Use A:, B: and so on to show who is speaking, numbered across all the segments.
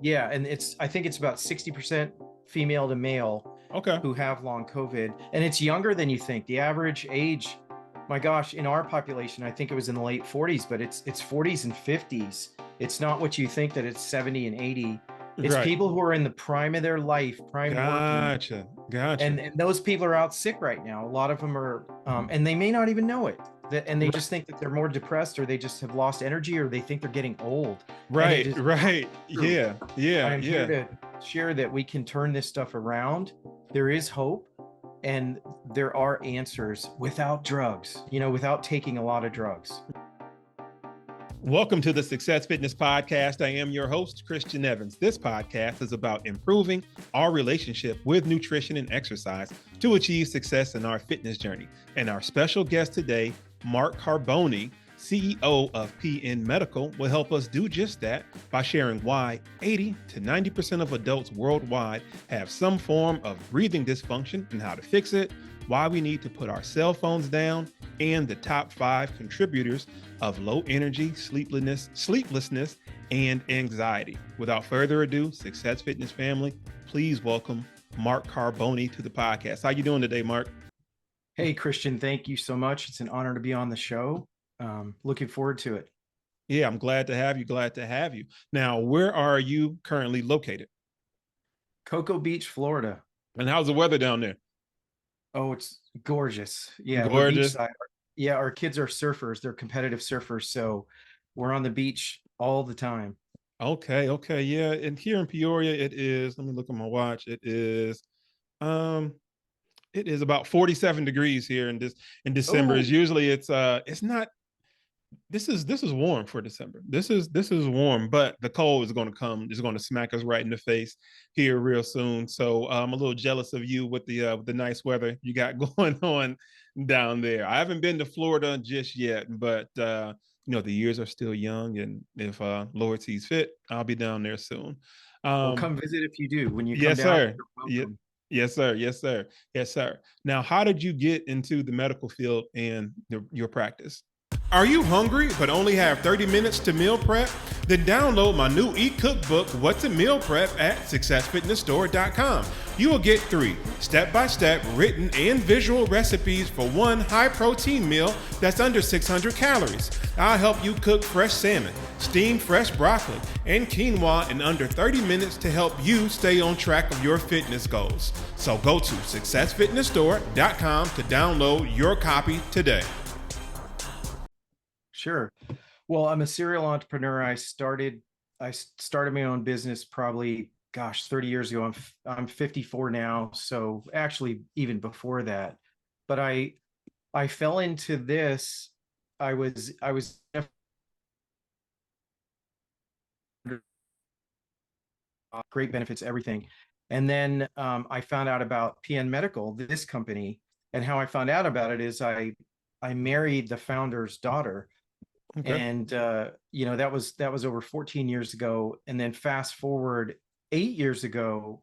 A: Yeah, and I think it's about 60% female to male
B: Okay.
A: who have long COVID, and it's younger than you think. The average age, my gosh, in our population, I think it was in the late 40s, but it's 40s and 50s. It's not what you think that it's 70 and 80. It's
B: Right.
A: people who are in the prime of their life, prime working,
B: Gotcha. Gotcha.
A: and those people are out sick right now. A lot of them are, and they may not even know it. And they
B: Right.
A: just think that they're more depressed, or they just have lost energy, or they think they're getting old, and it
B: Right.
A: is not
B: Right.
A: true.
B: Yeah. Yeah.
A: I'm here
B: Yeah.
A: to share that we can turn this stuff around. There is hope, and there are answers without drugs, without taking a lot of drugs.
B: Welcome to the Success Fitness Podcast. I am your host, Christian Evans. This podcast is about improving our relationship with nutrition and exercise to achieve success in our fitness journey. And our special guest today, Mark Carbone, CEO of PN Medical, will help us do just that by sharing why 80 to 90% of adults worldwide have some form of breathing dysfunction and how to fix it, why we need to put our cell phones down, and the top 5 contributors of low energy, sleeplessness, and anxiety. Without further ado, Success Fitness family, please welcome Mark Carbone to the podcast. How you doing today, Mark?
A: Hey, Christian, thank you so much. It's an honor to be on the show. Looking forward to it.
B: Yeah, I'm glad to have you. Glad to have you. Now, where are you currently located?
A: Cocoa Beach, Florida.
B: And how's the weather down there?
A: Oh, it's gorgeous. Yeah, we're
B: Gorgeous.
A: beachside. Yeah, our kids are surfers. They're competitive surfers, so we're on the beach all the time.
B: Okay, okay, yeah. And here in Peoria, it is, let me look at my watch. Um it is about 47 degrees here in December. Is
A: Oh,
B: usually it's not this is warm for December. This is warm, but the cold is going to come. Is going to smack us right in the face here real soon. So I'm a little jealous of you with the nice weather you got going on down there. I haven't been to Florida just yet, but the years are still young, and if Lord sees fit, I'll be down there soon.
A: well,
B: Um,
A: come visit if you do. When you come
B: yes,
A: down,
B: sir.
A: you're
B: Yeah,
A: welcome.
B: yes, sir. Yes, sir. Yes, sir. Now, how did you get into the medical field and your practice? Are you hungry but only have 30 minutes to meal prep? Then download my new e-cookbook, What's a Meal Prep, at successfitnessstore.com. You will get 3 step-by-step written and visual recipes for one high-protein meal that's under 600 calories. I'll help you cook fresh salmon, steam fresh broccoli, and quinoa in under 30 minutes to help you stay on track of your fitness goals. So go to successfitnessstore.com to download your copy today.
A: Sure. Well, I'm a serial entrepreneur. I started my own business probably, gosh, 30 years ago. I'm 54 now, so actually even before that. But I fell into this. I was great benefits, everything. And then I found out about PN Medical, this company, and how I found out about it is I married the founder's daughter,
B: Okay.
A: and that was over 14 years ago. And then fast forward 8 years ago,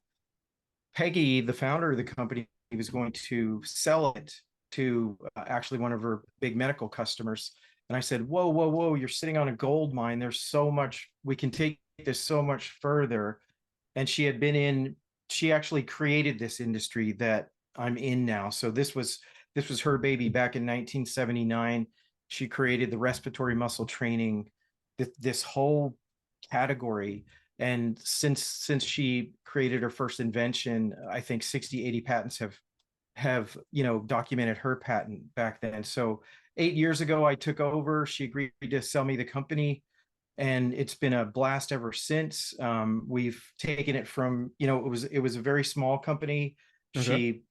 A: Peggy, the founder of the company, was going to sell it to actually one of her big medical customers. And I said, whoa, whoa, whoa, you're sitting on a gold mine. There's so much, we can take this so much further. And she actually created this industry that I'm in now. So this was her baby back in 1979. She created the respiratory muscle training, this whole category. And since she created her first invention, I think 60, 80 patents have documented her patent back then. So 8 years ago, I took over. She agreed to sell me the company, and it's been a blast ever since. We've taken it from, it was a very small company.
B: Okay.
A: She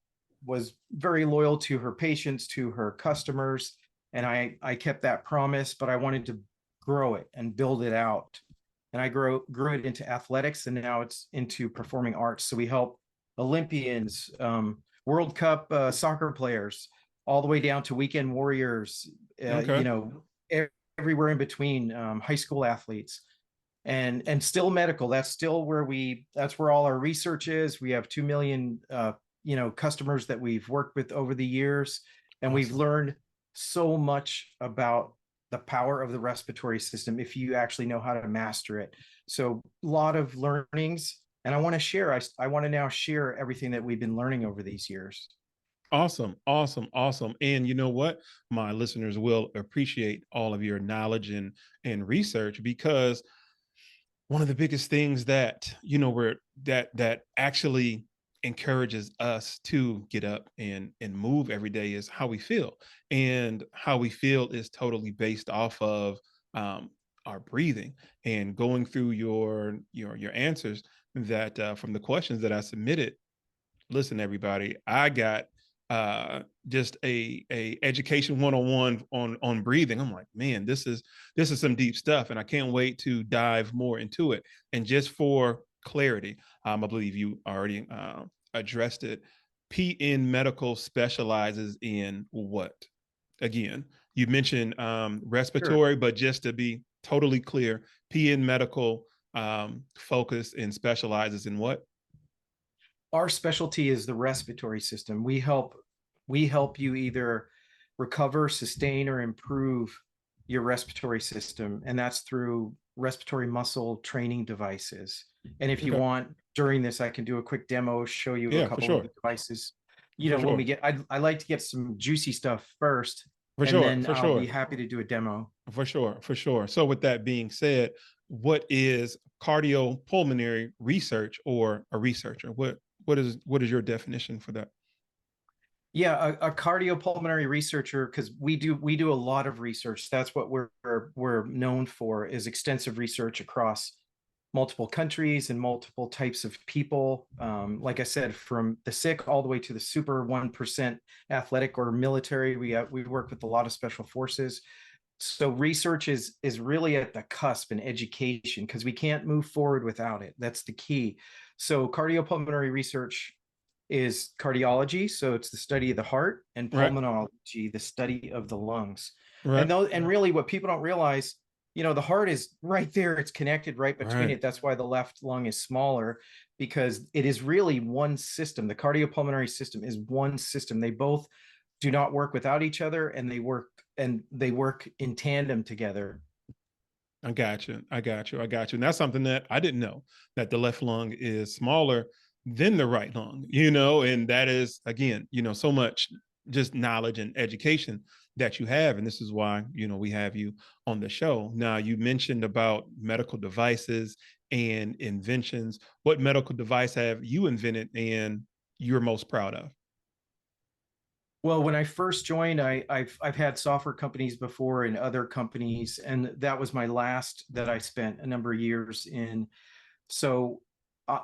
A: was very loyal to her patients, to her customers, and I kept that promise, but I wanted to grow it and build it out. And I grew it into athletics, and now it's into performing arts. So we help Olympians, World Cup soccer players, all the way down to weekend warriors, uh,
B: Okay.
A: you know, everywhere in between, high school athletes, and still medical. That's where all our research is. We have 2 million customers that we've worked with over the years, and we've
B: Awesome.
A: learned so much about the power of the respiratory system if you actually know how to master it. So a lot of learnings, and I want to share. I want to now share everything that we've been learning over these years.
B: Awesome, awesome, awesome. And you know what? My listeners will appreciate all of your knowledge and research, because one of the biggest things that, we're that actually encourages us to get up and move every day is how we feel. And how we feel is totally based off of um, our breathing. And going through your answers that from the questions that I submitted, listen, everybody, I got just a education 101 on breathing. I'm like, man, this is some deep stuff, and I can't wait to dive more into it. And just for clarity, I believe you already addressed it. PN Medical specializes in what? Again, you mentioned
A: Sure.
B: respiratory, but just to be totally clear, PN Medical focus and specializes in what?
A: Our specialty is the respiratory system. We help you either recover, sustain, or improve your respiratory system, and that's through respiratory muscle training devices. And if you
B: Okay.
A: want, during this, I can do a quick demo, show you a
B: Yeah, for
A: couple of
B: sure.
A: the devices.
B: For
A: When we
B: sure.
A: get, I like to get some juicy stuff first,
B: For
A: and
B: sure.
A: then
B: For
A: I'll be
B: sure.
A: happy to do a demo.
B: For sure. For sure. So with that being said, what is cardiopulmonary research, or a researcher? What is your definition for that?
A: Yeah, a cardiopulmonary researcher, because we do a lot of research. That's what we're known for, is extensive research across multiple countries and multiple types of people. Like I said, from the sick all the way to the super 1% athletic or military. We work with a lot of special forces. So research is really at the cusp in education, because we can't move forward without it. That's the key. So cardiopulmonary research is cardiology, so it's the study of the heart, and
B: Right.
A: pulmonology, the study of the lungs.
B: Right.
A: And really what people don't realize, the heart is right there, it's connected right between
B: Right.
A: it. That's why the left lung is smaller, because it is really one system. The cardiopulmonary system is one system. They both do not work without each other, and they work in tandem together.
B: I got you. I got you. I got you. And that's something that I didn't know, that the left lung is smaller than the right lung, and that is, again, so much just knowledge and education that you have. And this is why, we have you on the show. Now, you mentioned about medical devices and inventions. What medical device have you invented and you're most proud of?
A: Well, when I first joined, I've had software companies before and other companies, and that was my last that I spent a number of years in. So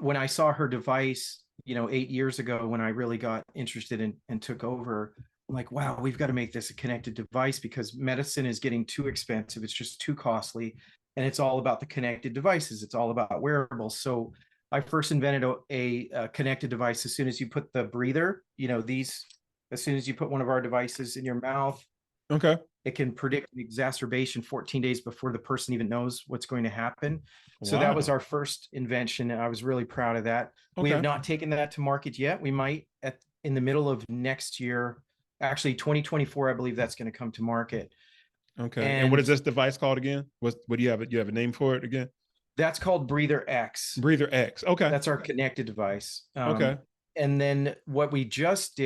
A: when I saw her device, 8 years ago, when I really got interested in and took over, I'm like, wow, we've got to make this a connected device, because medicine is getting too expensive. It's just too costly. And it's all about the connected devices. It's all about wearables. So I first invented a connected device. As soon as you put the breather, as soon as you put one of our devices in your mouth,
B: Okay.
A: it can predict an exacerbation 14 days before the person even knows what's going to happen. So that was
B: Wow.
A: our first invention, and I was really proud of that. We have
B: Okay.
A: not taken that to market yet. We might in the middle of next year, actually 2024, I believe that's going to come to market.
B: Okay. And what is
A: And
B: this device called again? What do you have? You have a name for it again?
A: that's called Breather X.
B: Breather X. Okay.
A: That's our connected device.
B: Okay.
A: And then what we just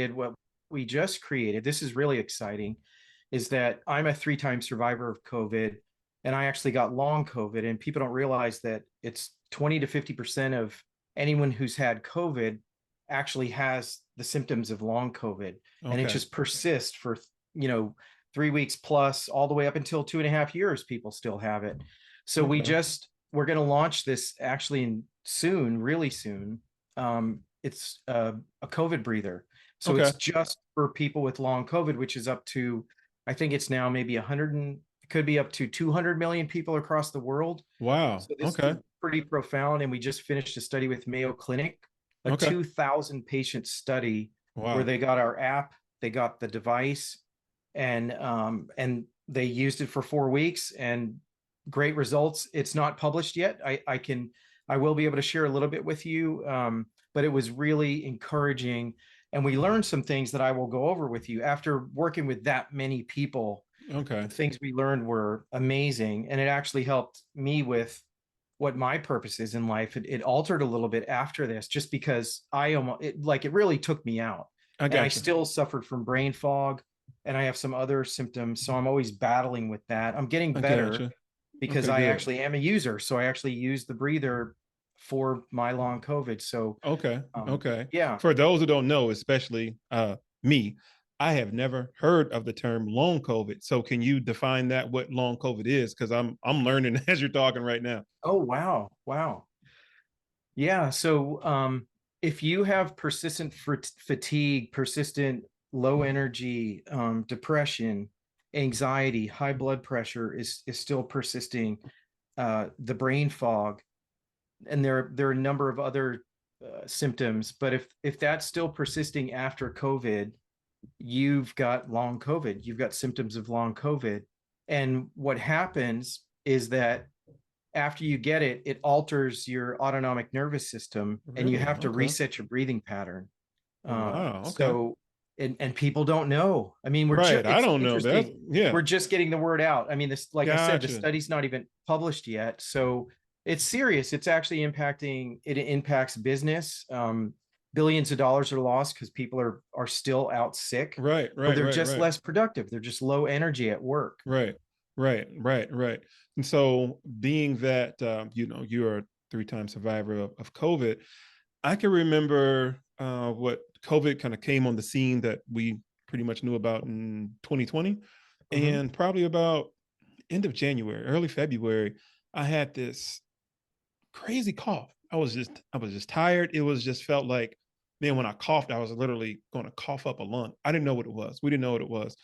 A: created, this is really exciting, is that I'm a 3-time survivor of COVID, and I actually got long COVID. And people don't realize that it's 20 to 50% of anyone who's had COVID actually has the symptoms of long COVID. And it
B: Okay.
A: just persists for, you know, 3 weeks plus, all the way up until 2.5 years, people still have it. So
B: Okay.
A: we're going to launch this actually soon, really soon. It's a COVID breather. So
B: Okay.
A: it's just for people with long COVID, which is up to, I think it's now maybe 100, and it could be up to 200 million people across the world.
B: Wow.
A: So this
B: Okay.
A: is pretty profound. And we just finished a study with Mayo Clinic, a
B: Okay.
A: 2,000 patient study, where
B: Wow.
A: they got our app, they got the device, and they used it for 4 weeks, and great results. It's not published yet. I will be able to share a little bit with you, but it was really encouraging, and we learned some things that I will go over with you after working with that many people.
B: Okay.
A: The things we learned were amazing, and it actually helped me with what my purpose is in life. It altered a little bit after this, just because it really took me out,
B: I
A: and I
B: got you.
A: still suffered from brain fog, and I have some other symptoms, so I'm always battling with that. I'm getting
B: I got
A: better
B: you.
A: because
B: Okay,
A: I
B: good.
A: actually am a user, so I actually use the breather for my long COVID. So
B: Okay. Okay.
A: yeah.
B: For those who don't know, especially me, I have never heard of the term long COVID. So can you define that, what long COVID is? Because I'm learning as you're talking right now.
A: Oh, wow. Wow. Yeah. So if you have persistent fatigue, persistent low energy, depression, anxiety, high blood pressure is still persisting, the brain fog, and there are a number of other symptoms. But if that's still persisting after COVID, you've got long COVID. You've got symptoms of long COVID. And what happens is that after you get it, it alters your autonomic nervous system, and you
B: Really?
A: have to
B: Okay.
A: reset your breathing pattern.
B: Wow. Okay.
A: So, and people don't know. I mean,
B: Right. I
A: it's
B: don't know. That's
A: interesting.
B: yeah.
A: We're just getting the word out. I mean, this, like I said, the
B: Gotcha.
A: study's not even published yet. So it's serious. It's actually it impacts business. Billions of dollars are lost because people are still out sick,
B: Right.
A: or
B: Right.
A: they're
B: Right.
A: just
B: Right.
A: less productive. They're just low energy at work.
B: Right, right, right, right. And so, being that you're a three-time survivor of COVID, I can remember what COVID kind of came on the scene that we pretty much knew about in 2020,
A: Mhm.
B: and probably about end of January, early February, I had this crazy cough. I was just tired. It was just felt like, man, when I coughed, I was literally going to cough up a lung. I didn't know what it was. We didn't know what it was.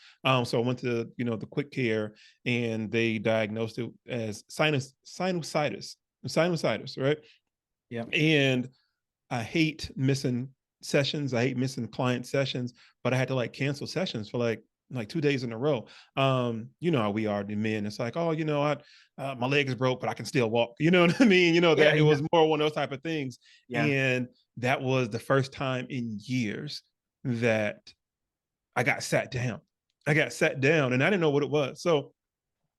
B: So I went to the quick care, and they diagnosed it as sinusitis, right?
A: Yeah.
B: And I hate missing sessions. I hate missing client sessions, but I had to like cancel sessions for like 2 days in a row. You know how we are, the men. It's like, oh, my leg is broke, but I can still walk. You know what I mean?
A: Yeah.
B: That it
A: Yeah.
B: was more one of those type of things.
A: Yeah.
B: And that was the first time in years that I got sat down. I got sat down, and I didn't know what it was. So,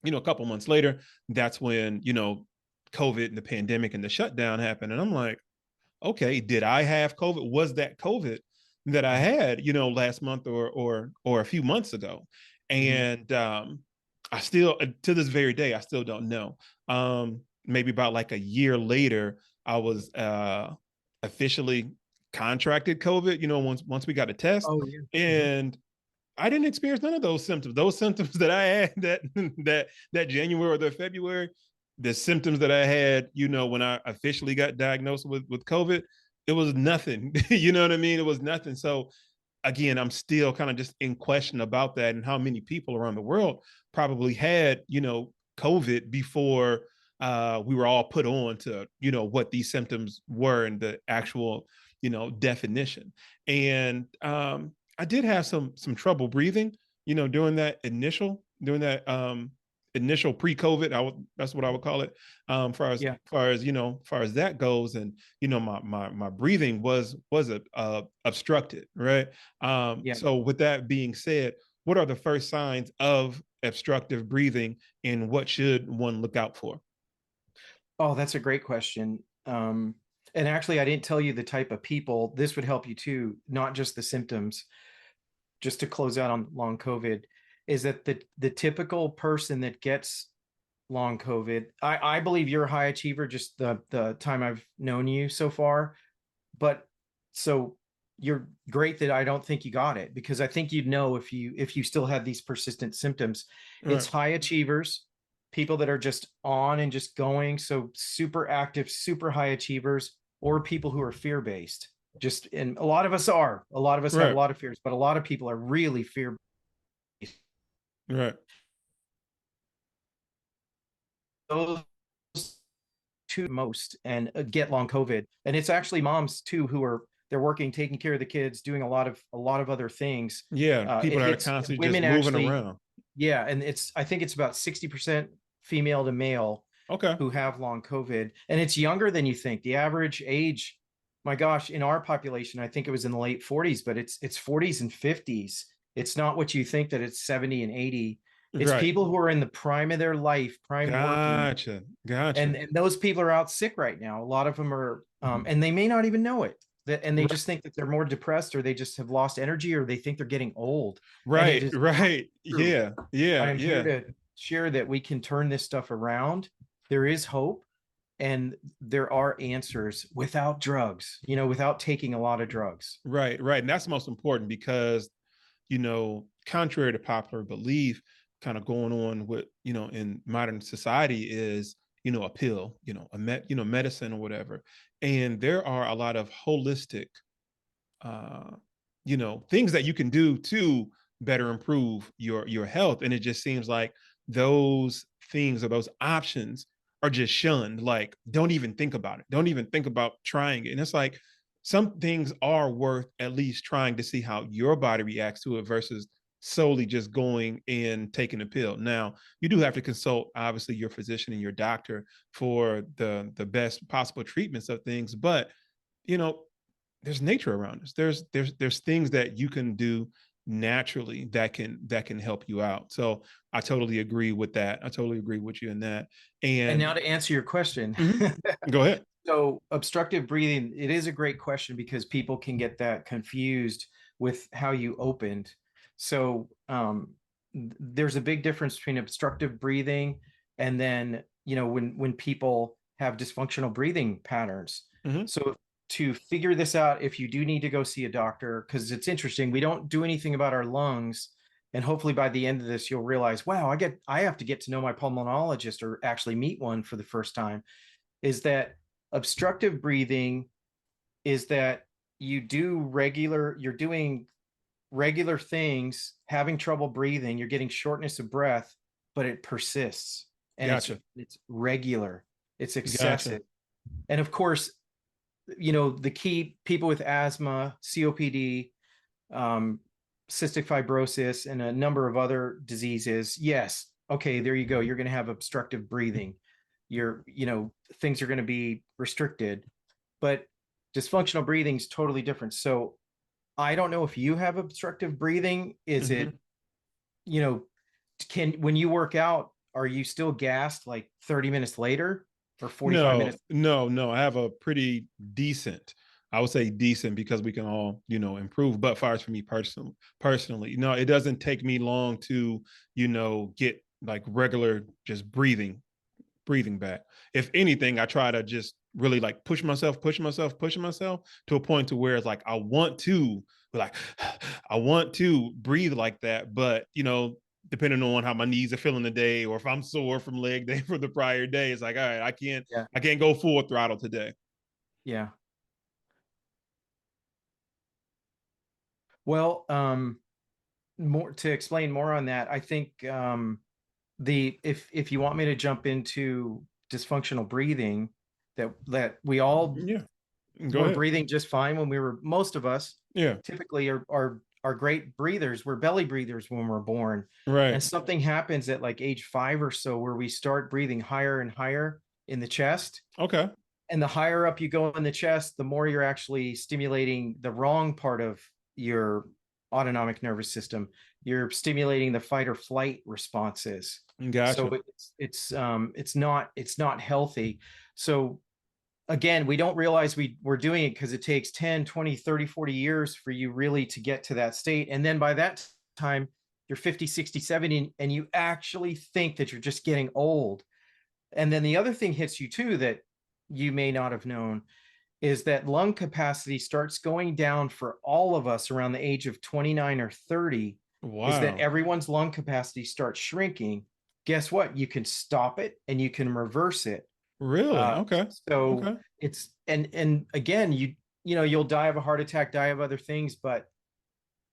B: a couple months later, that's when, COVID and the pandemic and the shutdown happened. And I'm like, okay, did I have COVID? Was that COVID that I
A: Mhm.
B: had, last month or a few months ago?
A: Mhm.
B: And I still, to this very day, I still don't know. Maybe about like a year later, I was officially contracted COVID. Once we got a test,
A: Oh, yeah. Mhm.
B: and I didn't experience none of those symptoms. Those symptoms that I had that January or the February, the symptoms that I had, when I officially got diagnosed with COVID, it was nothing. You know what I mean? It was nothing. So again, I'm still kind of just in question about that, and how many people around the world probably had, COVID before we were all put on to, what these symptoms were and the actual, definition. And I did have some trouble breathing, during that initial pre-COVID. That's what I would call it.
A: Yeah.
B: Far as that goes, and my breathing was obstructed, right?
A: Yeah.
B: So with that being said, what are the first signs of obstructive breathing, and what should one look out for?
A: Oh, that's a great question. And actually, I didn't tell you the type of people. This would help you too, not just the symptoms. Just to close out on long COVID, is that the typical person that gets long COVID, I believe you're a high achiever, just the time I've known you so far. But so you're great that I don't think you got it, because I think you'd know if you still had these persistent symptoms.
B: All
A: It's
B: right.
A: high achievers, people that are just on and just going, so super active, super high achievers, or people who are fear based. Just, and a lot of us have a
B: Right.
A: lot of fears, but a lot of people are really fear based.
B: Right.
A: Those two most, and get long COVID. And it's actually moms too who are, they're working, taking care of the kids, doing a lot of other things.
B: Yeah.
A: It
B: People that are
A: hits
B: constantly just
A: women
B: moving
A: actually.
B: around.
A: Yeah, and I think it's about 60% female to male
B: Okay.
A: who have long COVID, and it's younger than you think. The average age, my gosh, in our population, I think it was in the late 40s, but it's 40s and 50s. It's not what you think, that it's 70 and 80. It's
B: Right.
A: people who are in the prime of their life, prime working.
B: Gotcha.
A: And those people are out sick right now. A lot of them are,
B: Mhm.
A: and they may not even know it. And they
B: Right.
A: just think that they're more depressed, or they just have lost energy, or they think they're getting old. And it
B: Right.
A: is not
B: Right.
A: true.
B: Yeah. Yeah.
A: I am here
B: Yeah.
A: to share that we can turn this stuff around. There is hope, and there are answers without drugs, without taking a lot of drugs.
B: Right. Right. And that's most important because, contrary to popular belief, kind of going on with, in modern society is, a pill, medicine or whatever. And there are a lot of holistic, uh, things that you can do to better improve your health. And it just seems like those things or those options are just shunned. Like, don't even think about it. Don't even think about trying it. And it's like some things are worth at least trying to see how your body reacts to it versus solely just going and taking a pill. Now, you do have to consult obviously your physician and your doctor for the best possible treatments of things, but you know, there's nature around us. There's things that you can do naturally that can help you out. So I totally agree with that. I totally agree with you in that.
A: And
B: And
A: now to answer your question.
B: mhm, go ahead.
A: So obstructive breathing, it is a great question because people can get that confused with how you opened. So there's a big difference between obstructive breathing and then, when people have dysfunctional breathing patterns.
B: Mhm.
A: So to figure this out, if you do need to go see a doctor, because it's interesting, we don't do anything about our lungs. And hopefully by the end of this, you'll realize, wow, I have to get to know my pulmonologist or actually meet one for the first time. Is that obstructive breathing is that you're doing regular things, having trouble breathing, you're getting shortness of breath, but it persists, and
B: Gotcha.
A: it's regular, it's
B: Gotcha.
A: excessive. And of course, the key, people with asthma, COPD, um, cystic fibrosis, and a number of other diseases, yes, okay, there you go, you're going to have obstructive breathing. Things are going to be restricted, but dysfunctional breathing is totally different. So I don't know if you have obstructive breathing. Is
B: Mhm.
A: it, you know, when you work out, are you still gassed like 30 minutes later or 45
B: No,
A: minutes?
B: no, no. I have a pretty decent, I would say decent because we can all, improve. But far as for me personally, no, it doesn't take me long to, get like regular just breathing back. If anything, I try to just really like push myself to a point to where it's like like I want to breathe like that, but depending on how my knees are feeling today, or if I'm sore from leg day from the prior day, it's like, all right,
A: Yeah.
B: I can't go full throttle today.
A: Yeah. Well, more to explain more on that, I think if you want me to jump into dysfunctional breathing, that we all
B: Yeah, go
A: were
B: ahead.
A: breathing just fine when most of us
B: Yeah,
A: typically are great breathers. We're belly breathers when we're born.
B: right.
A: And something happens at like age 5 or so where we start breathing higher and higher in the chest.
B: Okay.
A: And the higher up you go in the chest, the more you're actually stimulating the wrong part of your autonomic nervous system. You're stimulating the fight or flight responses. So
B: Gotcha.
A: it's not healthy. So again, we don't realize we're doing it because it takes 10, 20, 30, 40 years for you really to get to that state. And then by that time, you're 50, 60, 70, and you actually think that you're just getting old. And then the other thing hits you too that you may not have known is that lung capacity starts going down for all of us around the age of 29 or 30, is that
B: Wow.
A: everyone's lung capacity starts shrinking. Guess what? You can stop it and you can reverse it.
B: Really?
A: Uh,
B: Okay.
A: so
B: Okay.
A: it's and again, you'll die of a heart attack, die of other things, but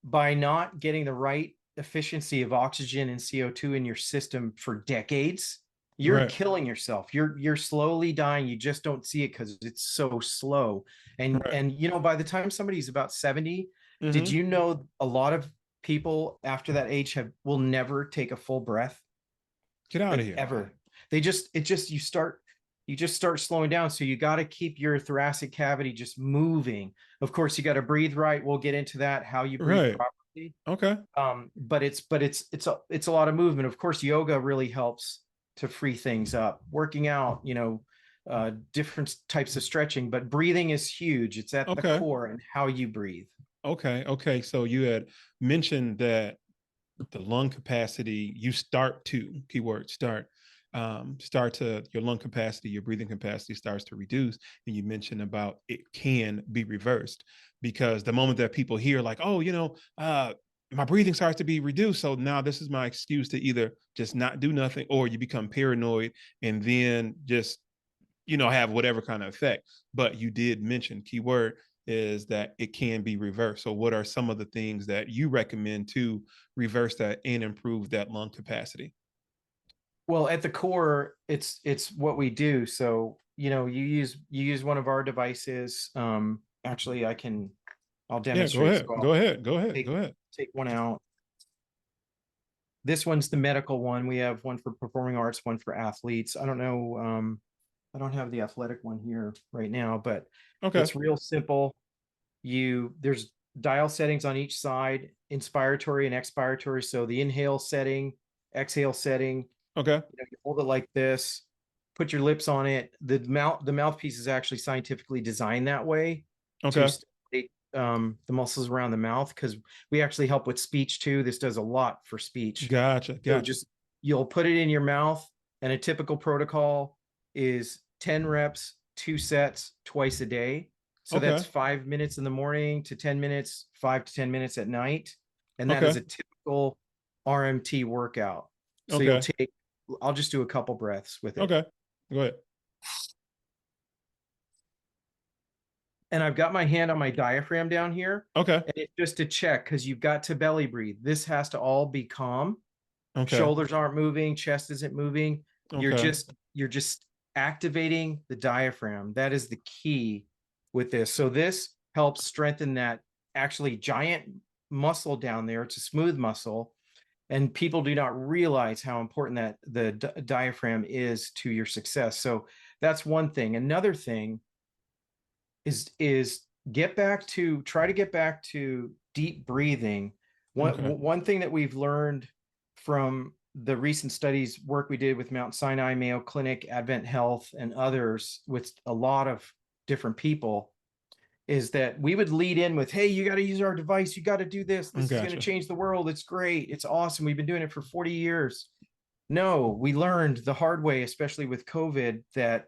A: by not getting the right efficiency of oxygen and CO2 in your system for decades, you're
B: Right.
A: killing yourself. You're slowly dying. You just don't see it because it's so slow. And
B: Right.
A: and by the time somebody's about 70, did
B: Hmm.
A: you know a lot of people after that age will never take a full breath?
B: Get out of
A: Like
B: here.
A: ever. You just start slowing down. So you got to keep your thoracic cavity just moving. Of course, you got to breathe right. We'll get into that, how you breathe
B: Right.
A: properly.
B: Okay.
A: But it's a lot of movement. Of course, yoga really helps to free things up. Working out, different types of stretching, but breathing is huge. It's at the
B: Okay.
A: core and how you breathe.
B: Okay. Okay. So you had mentioned that the lung capacity, you start to, keyword start, start to your lung capacity, your breathing capacity starts to reduce. And you mentioned about it can be reversed, because the moment that people hear like, oh, my breathing starts to be reduced, so now this is my excuse to either just not do nothing, or you become paranoid and then just have whatever kind of effect. But you did mention, keyword is that it can be reversed. So what are some of the things that you recommend to reverse that and improve that lung capacity?
A: Well, at the core, it's what we do. So, you use one of our devices. Actually, I'll
B: Yeah, go
A: demonstrate. So
B: ahead. Go
A: I'll
B: ahead. Go ahead.
A: take
B: Go ahead.
A: take one out. This one's the medical one. We have one for performing arts, one for athletes. I don't know. I don't have the athletic one here right now, but
B: Okay.
A: it's real simple. There's dial settings on each side, inspiratory and expiratory. So the inhale setting, exhale setting,
B: Okay.
A: you hold it like this, put your lips on it. The mouthpiece is actually scientifically designed that way to
B: Okay.
A: stimulate the muscles around the mouth, because we actually help with speech too. This does a lot for speech.
B: Gotcha.
A: So
B: Gotcha.
A: just you'll put it in your mouth, and a typical protocol is 10 reps, 2 sets, twice a day. So that's
B: Okay.
A: 5 minutes in the morning to 10 minutes, 5 to 10 minutes at night. And that is
B: Okay.
A: a typical RMT workout. So
B: Okay.
A: I'll just do a couple breaths with it.
B: Okay. Go ahead.
A: And I've got my hand on my diaphragm down here.
B: Okay.
A: And it's just to check, because you've got to belly breathe. This has to all be calm.
B: Okay.
A: Shoulders aren't moving, chest isn't moving. You're
B: Okay.
A: just activating the diaphragm. That is the key with this. So this helps strengthen that actually giant muscle down there. It's a smooth muscle, and people do not realize how important that the diaphragm is to your success. So that's one thing. Another thing is try to get back to deep breathing.
B: Okay.
A: One thing that we've learned from the recent studies work we did with Mount Sinai, Mayo Clinic, Advent Health, and others with a lot of different people is that we would lead in with, hey, you got to use our device, you got to do this, this is going to
B: Gotcha.
A: change the world, it's great, it's awesome, we've been doing it for 40 years. No, we learned the hard way, especially with COVID, that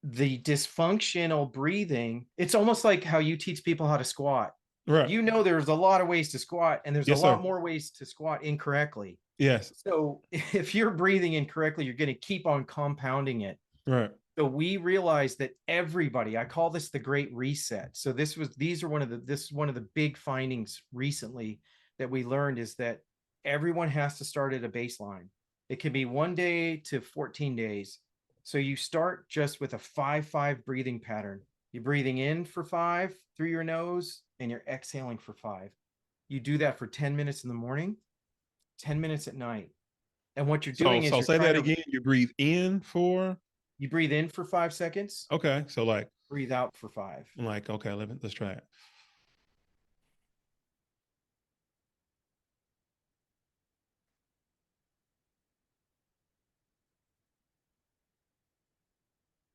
A: the dysfunctional breathing, it's almost like how you teach people how to squat.
B: Right.
A: There's a lot of ways to squat, and there's a
B: Yes,
A: lot
B: sir.
A: more ways to squat incorrectly.
B: Yes.
A: So if you're breathing incorrectly, you're going to keep on compounding it.
B: Right.
A: So we realized that everybody, I call this the great reset. So this is one of the big findings recently that we learned, is that everyone has to start at a baseline. It can be 1 day to 14 days. So you start just with a 5-5 breathing pattern. You're breathing in for 5 through your nose, and you're exhaling for 5. You do that for 10 minutes in the morning, 10 minutes at night. And what you're
B: So
A: doing is
B: so
A: you're
B: say
A: trying
B: that
A: to
B: again. You breathe in for
A: you breathe in for 5 seconds,
B: okay. So
A: breathe out for 5.
B: okay, let's try it.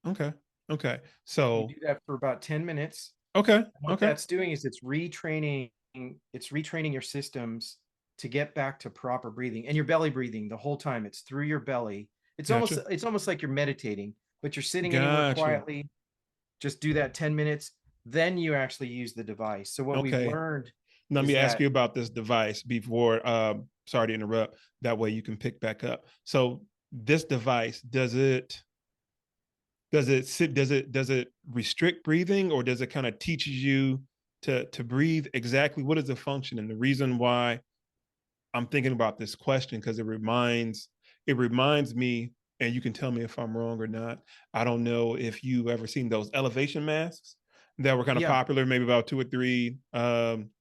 B: Okay. Okay.
A: You
B: So
A: do that for about 10 minutes.
B: okay.
A: What
B: Okay.
A: that's doing is it's retraining your systems to get back to proper breathing. And you're belly breathing the whole time. It's through your belly.
B: Gotcha.
A: It's almost like you're meditating, but you're sitting anywhere
B: Gotcha.
A: quietly. Just do that 10 minutes. Then you actually use the device. So what we've
B: Okay.
A: learned
B: Let
A: is
B: me ask
A: that,
B: you about this device before. Sorry to interrupt. That way you can pick back up. So this device, does it restrict breathing, or does it kind of teaches you to breathe exactly? What is the function? And the reason why I'm thinking about this question, because it reminds me, and you can tell me if I'm wrong or not. I don't know if you ever seen those elevation masks that were kind of
A: yeah,
B: popular maybe about 2 or 3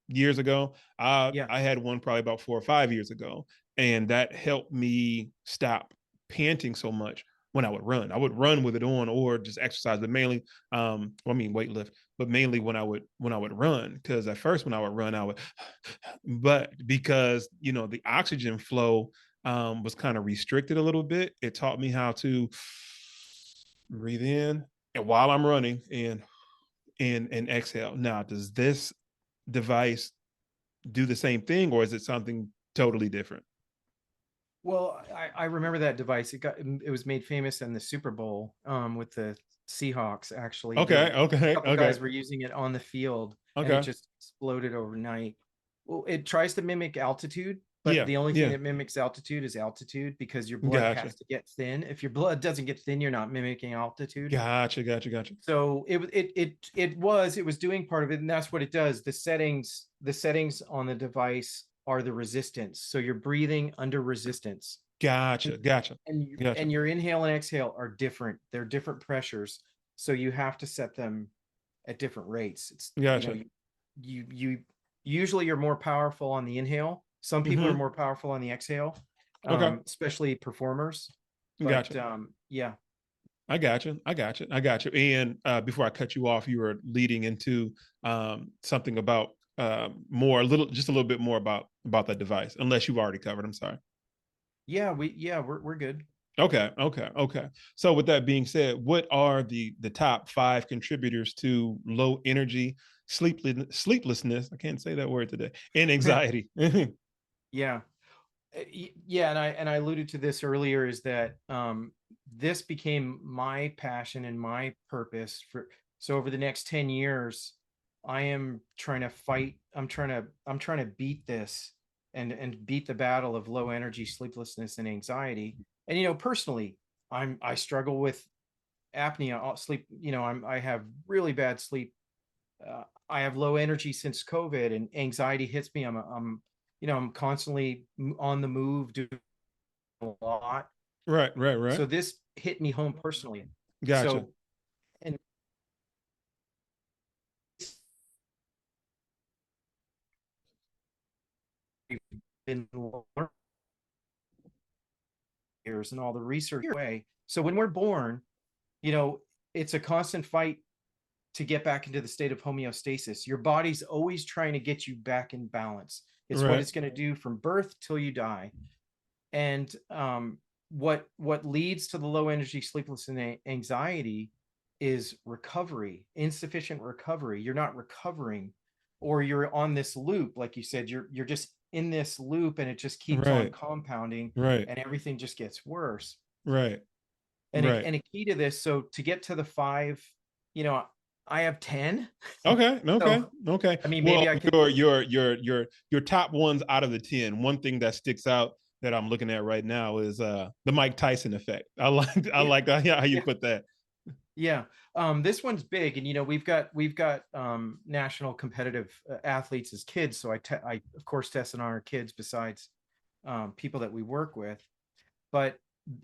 B: years ago.
A: yeah.
B: I had one probably about 4 or 5 years ago, and that helped me stop panting so much when I would run. I would run with it on or just exercise, but mainly, weightlift, but mainly when I would run. Because at first when I would run, but because the oxygen flow was kind of restricted a little bit, it taught me how to breathe in and while I'm running and exhale. Now, does this device do the same thing, or is it something totally different?
A: Well, I remember that device. It was made famous in the Super Bowl with the Seahawks. Actually,
B: Okay,
A: a
B: okay,
A: couple
B: okay,
A: guys were using it on the field, and it
B: okay.
A: just exploded overnight. Well, it tries to mimic altitude, but
B: Yeah,
A: the only thing
B: yeah.
A: that mimics altitude is altitude, because your blood
B: Gotcha,
A: has to get thin. If your blood doesn't get thin, you're not mimicking altitude.
B: gotcha.
A: So it was doing part of it, and that's what it does. The settings on the device are the resistance. So you're breathing under resistance, and
B: gotcha,
A: and your inhale and exhale are different. They're different pressures, so you have to set them at different rates. It's
B: gotcha.
A: you usually you're more powerful on the inhale. Some people are
B: Mm-hmm.
A: more powerful on the exhale,
B: Okay,
A: especially performers. But
B: gotcha.
A: yeah.
B: I got you. And before I cut you off, you were leading into something about just a little bit more about that device, unless you've already covered. I'm sorry.
A: We're good.
B: Okay. So with that being said, what are the top 5 contributors to low energy, sleeplessness? I can't say that word today, and anxiety.
A: Yeah. Yeah, and I alluded to this earlier, is that this became my passion and my purpose for, so over the next 10 years I am trying to fight, I'm trying to beat this, and beat the battle of low energy, sleeplessness, and anxiety. And personally, I struggle with apnea, sleep, I have really bad sleep. I have low energy since COVID, and anxiety hits me. I'm constantly on the move, doing a lot.
B: Right.
A: So this hit me home personally.
B: Gotcha.
A: So, and it's been years and all the research way. So when we're born, you know, it's a constant fight to get back into the state of homeostasis. Your body's always trying to get you back in balance. It's what
B: Right.
A: it's going to do from birth till you die. And what leads to the low energy, sleepless, and anxiety is recovery, insufficient recovery. You're not recovering, or you're on this loop. Like you said, you're just in this loop, and it just keeps on
B: Right.
A: compounding,
B: Right.
A: and everything just gets worse.
B: Right.
A: And a,
B: Right.
A: and a key to this, so to get to the 5, you know I have 10.
B: Okay.
A: So
B: Okay.
A: I mean,
B: Well,
A: maybe I can.
B: your top ones out of the 10. One thing that sticks out that I'm looking at right now is the Mike Tyson effect. I
A: Yeah,
B: like how you
A: yeah,
B: put that.
A: yeah. This one's big, and we've got national competitive athletes as kids. So I of course test on our kids, besides people that we work with. But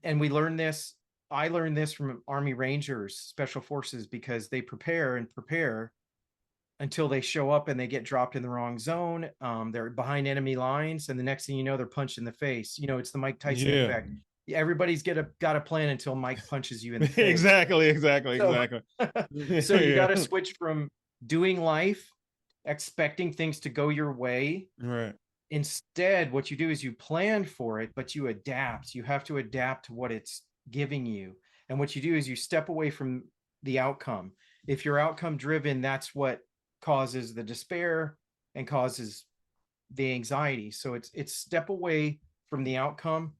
A: and we learn this. I learned this from Army Rangers, Special Forces, because they prepare and prepare until they show up and they get dropped in the wrong zone. They're behind enemy lines, and the next thing you know, they're punched in the face. It's the Mike Tyson
B: Yeah.
A: effect. Everybody's got a plan until Mike punches you in the face. So,
B: Exactly.
A: so you got to
B: Yeah.
A: switch from doing life, expecting things to go your way.
B: Right.
A: Instead, what you do is you plan for it, but you adapt. You have to adapt to what it's giving you. And what you do is you step away from the outcome. If you're outcome driven, that's what causes the despair and causes the anxiety. So it's step away from the outcome,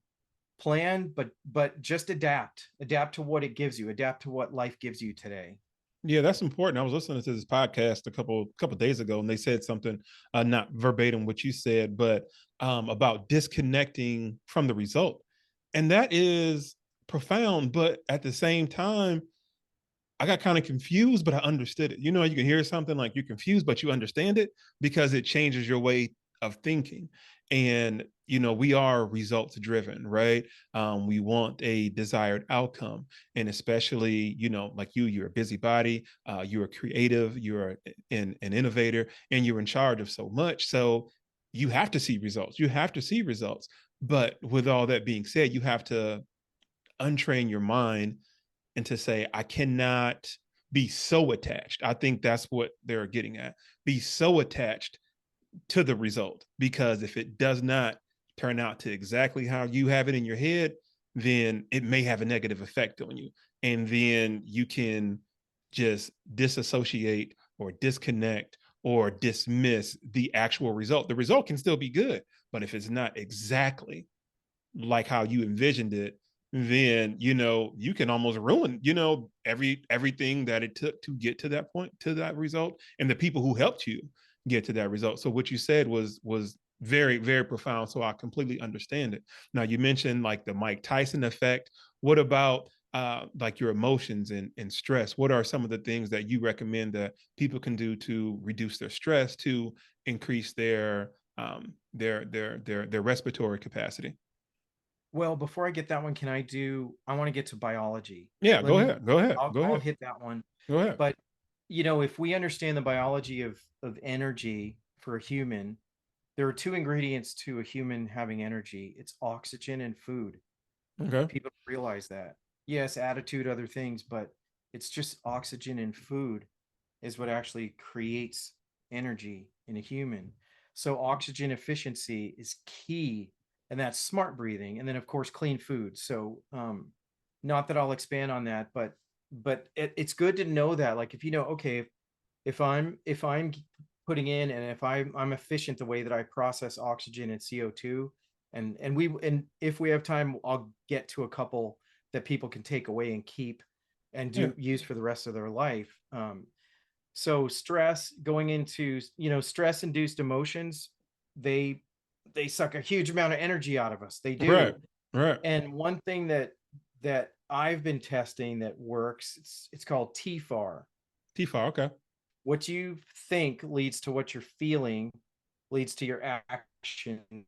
A: plan, but just adapt to what it gives you, adapt to what life gives you today.
B: Yeah, that's important. I was listening to this podcast a couple days ago, and they said something, not verbatim what you said, but about disconnecting from the result, and that is profound. But at the same time, I got kind of confused, but I understood it. You can hear something like you're confused, but you understand it because it changes your way of thinking. And, we are results driven, right? We want a desired outcome. And especially, like you're a busybody, you're a creative, you're an innovator, and you're in charge of so much. So you have to see results. You have to see results. But with all that being said, you have to untrain your mind and to say, I cannot be so attached. I think that's what they're getting at. Be so attached to the result, because if it does not turn out to exactly how you have it in your head, then it may have a negative effect on you. And then you can just disassociate or disconnect or dismiss the actual result. The result can still be good, but if it's not exactly like how you envisioned it, then you can almost ruin everything that it took to get to that point, to that result, and the people who helped you get to that result. So what you said was very, very profound. So I completely understand it. Now, you mentioned like the Mike Tyson effect. What about like your emotions and stress? What are some of the things that you recommend that people can do to reduce their stress, to increase their respiratory capacity?
A: Well, before I get that one, I want to get to biology.
B: Yeah,
A: Let
B: go
A: me,
B: ahead. Go ahead. Go
A: I'll
B: ahead.
A: hit that one.
B: Go ahead.
A: But, if we understand the biology of energy for a human, there are two ingredients to a human having energy. It's oxygen and food.
B: Okay.
A: People don't realize that. Yes, attitude, other things, but it's just oxygen and food is what actually creates energy in a human. So oxygen efficiency is key, and that's smart breathing, and then of course clean food. So not that I'll expand on that, but it's good to know that. Like, if okay, if I'm putting in, and if I'm efficient the way that I process oxygen and CO2, and if we have time, I'll get to a couple that people can take away and keep and
B: Yeah.
A: use for the rest of their life. So stress, going into, stress induced emotions, they they suck a huge amount of energy out of us. They
B: Right.
A: do.
B: Right.
A: And one thing that I've been testing that works, it's called TFAR.
B: T-far. Okay.
A: What you think leads to what you're feeling, leads to your action,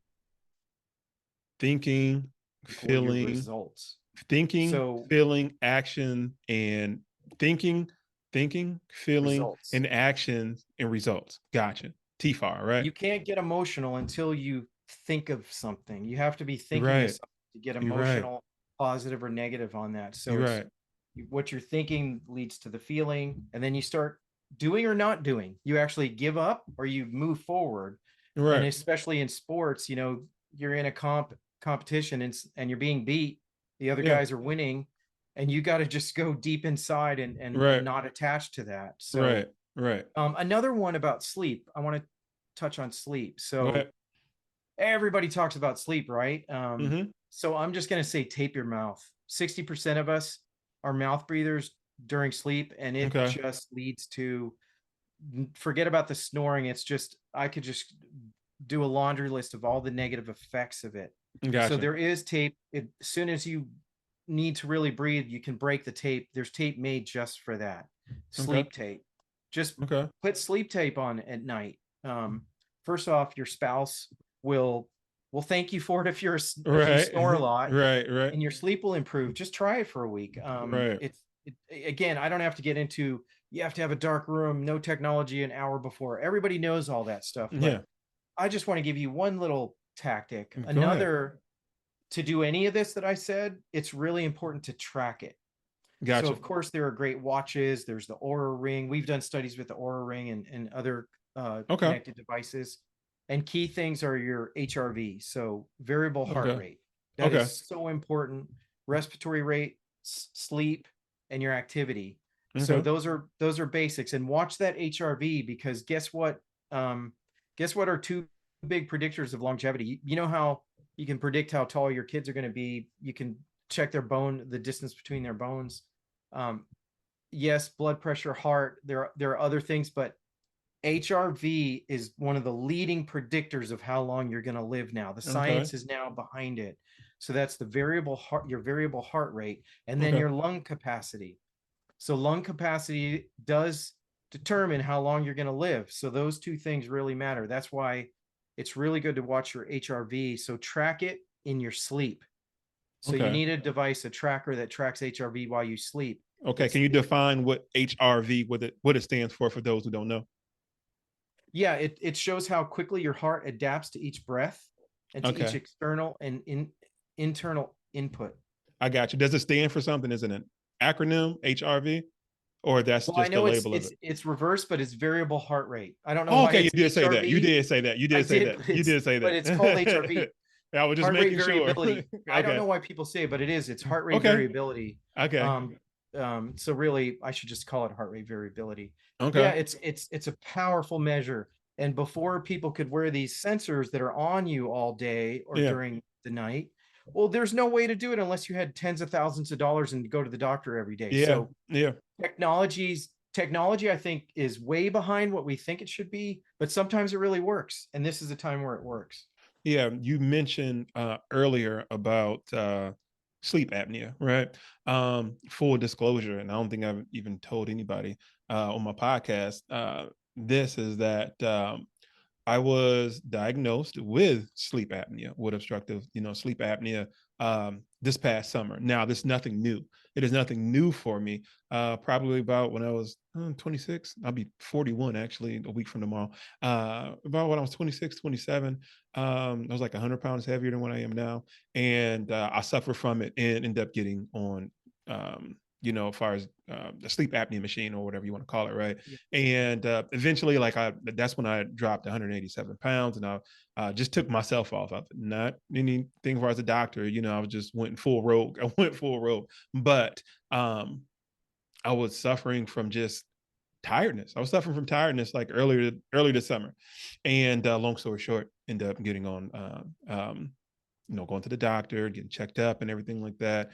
B: Thinking,
A: or your
B: feeling,
A: results.
B: thinking,
A: So
B: feeling, action, and thinking, thinking, feeling,
A: results.
B: and action and results. Gotcha. T-far. Right.
A: You can't get emotional until you think of something. You have to be
B: You're
A: thinking of
B: right.
A: something to get
B: You're right.
A: emotional, positive or negative on that. So
B: You're
A: it's
B: right.
A: what you're thinking leads to the feeling, and then you start doing or not doing. You actually give up or you move forward.
B: You're
A: And
B: right.
A: especially in sports, you're in a competition, and you're being beat. The other
B: Yeah.
A: guys are winning, and you got to just go deep inside and
B: Right.
A: not attached to that. So
B: Right. Right.
A: another one about sleep. I want to touch on sleep.
B: Go
A: So
B: ahead.
A: everybody talks about sleep, right?
B: Mm-hmm.
A: So I'm just going to say tape your mouth. 60% of us are mouth breathers during sleep, and it
B: Okay.
A: just leads to, forget about the snoring. It's just, I could just do a laundry list of all the negative effects of it. So
B: Gotcha.
A: there is tape. As soon as you need to really breathe, you can break the tape. There's tape made just for that.
B: Okay.
A: Sleep tape. Just
B: Okay.
A: put sleep tape on at night. First off, your spouse will will thank you for it if you
B: Right.
A: snore a lot,
B: Right. Right.
A: and your sleep will improve. Just try it for a week.
B: Right.
A: Again, I don't have to get into, you have to have a dark room, no technology an hour before. Everybody knows all that stuff, but
B: Yeah.
A: I just want to give you one little tactic.
B: Go ahead.
A: Another, to do any of this that I said, it's really important to track it. So
B: Gotcha.
A: of course there are great watches. There's the Aura Ring. We've done studies with the Aura Ring and other
B: Okay.
A: connected devices. And key things are your HRV, so variable heart
B: Okay.
A: rate. That
B: Okay.
A: is so important. Respiratory rate, sleep, and your activity. So
B: Okay.
A: those are basics. And watch that HRV, because guess what? Guess what are two big predictors of longevity? You know how you can predict how tall your kids are going to be. You can check the distance between their bones. Um, yes, blood pressure, heart. There are other things, but HRV is one of the leading predictors of how long you're going to live now. The
B: Okay.
A: science is now behind it. So that's your variable heart rate, and then
B: Okay.
A: your lung capacity. So lung capacity does determine how long you're going to live. So those two things really matter. That's why it's really good to watch your HRV. So track it in your sleep. So you
B: Okay.
A: need a device, a tracker that tracks HRV while you sleep.
B: Okay.
A: It's
B: Can you define what HRV, what it stands for those who don't know?
A: Yeah, it shows how quickly your heart adapts to each breath and to each
B: Okay.
A: external and internal input.
B: I got you. Does it stand for something? Is it an acronym, HRV, or that's
A: Well, I
B: just the
A: know
B: label of it?
A: it's reverse, but it's variable heart rate. I don't know
B: Oh,
A: why
B: okay, you
A: it's
B: did say that. You
A: HRV.
B: did say that. You
A: I
B: did say
A: did,
B: that. You did say
A: but it's called HRV,
B: that. I was just
A: heart rate
B: making sure.
A: variability. I don't
B: Okay.
A: know why people say it, but it is. It's heart rate
B: Okay.
A: variability.
B: Okay.
A: Um, so really, I should just call it heart rate variability. Yeah,
B: Okay.
A: it's a powerful measure. And before people could wear these sensors that are on you all day or
B: Yeah.
A: during the night, well, there's no way to do it unless you had tens of thousands of dollars and go to the doctor every day.
B: Yeah.
A: So
B: Yeah.
A: technology, I think, is way behind what we think it should be, but sometimes it really works. And this is a time where it works.
B: Yeah. You mentioned earlier about sleep apnea, right? Full disclosure, and I don't think I've even told anybody on my podcast. This is that I was diagnosed with sleep apnea, with obstructive, sleep apnea this past summer. Now, this is nothing new. It is nothing new for me. Probably about when I was 26, I'll be 41 actually a week from tomorrow. About when I was 26, 27, I was like 100 pounds heavier than what I am now. And I suffered from it and ended up getting on as far as the sleep apnea machine or whatever you want to call it, right?
A: Yeah.
B: And eventually, that's when I dropped 187 pounds, and I just took myself off of it. Not anything as far as a doctor, I was just went full rogue. I went full rogue, but I was suffering from just tiredness. I was suffering from tiredness like early this summer, and long story short, ended up getting on going to the doctor, getting checked up and everything like that.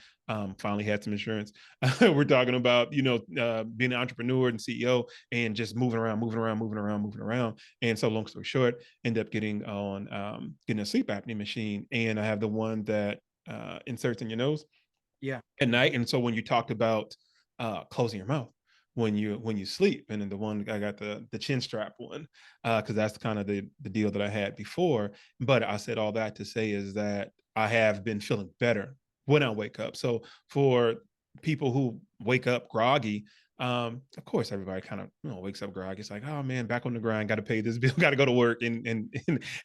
B: Finally had some insurance. We're talking about, being an entrepreneur and CEO and just moving around. And so long story short, end up getting a sleep apnea machine. And I have the one that inserts in your nose
A: Yeah.
B: at night. And so when you talked about closing your mouth when you sleep, and then the one I got the chin strap one, because that's kind of the deal that I had before. But I said all that to say is that I have been feeling better when I wake up. So for people who wake up groggy, of course everybody kind of wakes up groggy. It's like, oh man, back on the grind, got to pay this bill, got to go to work and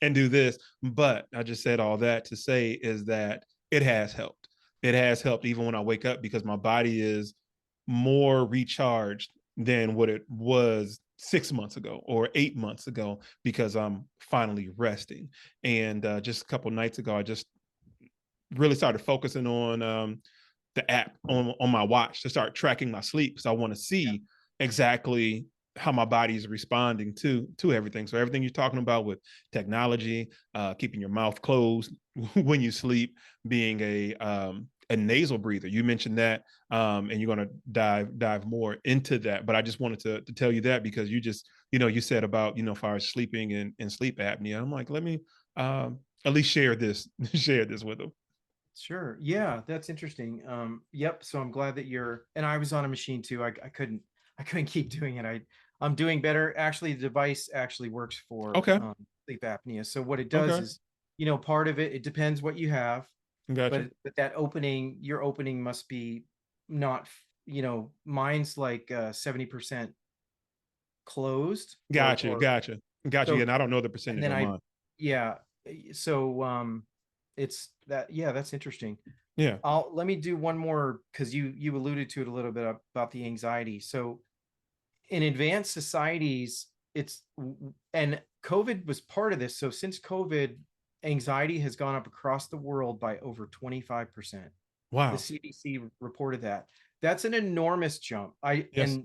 B: do this. But I just said all that to say is that it has helped. It has helped even when I wake up, because my body is more recharged than what it was 6 months ago or 8 months ago, because I'm finally resting. And just a couple nights ago, I just really started focusing on the app on my watch to start tracking my sleep, because I want to see exactly how my body is responding to everything. So everything you're talking about with technology, keeping your mouth closed when you sleep, being a nasal breather. You mentioned that, and you're going to dive more into that. But I just wanted to tell you that, because you just, you said about, as far as sleeping and sleep apnea. I'm like, let me at least share this, share this with them.
A: Sure. Yeah, that's interesting. Yep. So I'm glad that and I was on a machine too. I couldn't keep doing it. I'm doing better. Actually, the device actually works for
B: Okay.
A: sleep apnea. So what it does
B: Okay.
A: is, part of it depends what you have,
B: Gotcha.
A: but your opening must be not, mine's like 70% closed
B: Gotcha.
A: or
B: Gotcha. Gotcha. Yeah,
A: so,
B: and I don't know the
A: and
B: percentage
A: then
B: on mine.
A: yeah. So it's that, yeah, that's interesting.
B: Yeah.
A: Let me do one more, because you alluded to it a little bit about the anxiety. So in advanced societies, and COVID was part of this. So since COVID, anxiety has gone up across the world by over 25%. The
B: Wow.
A: CDC reported that. That's an enormous jump.
B: Yes.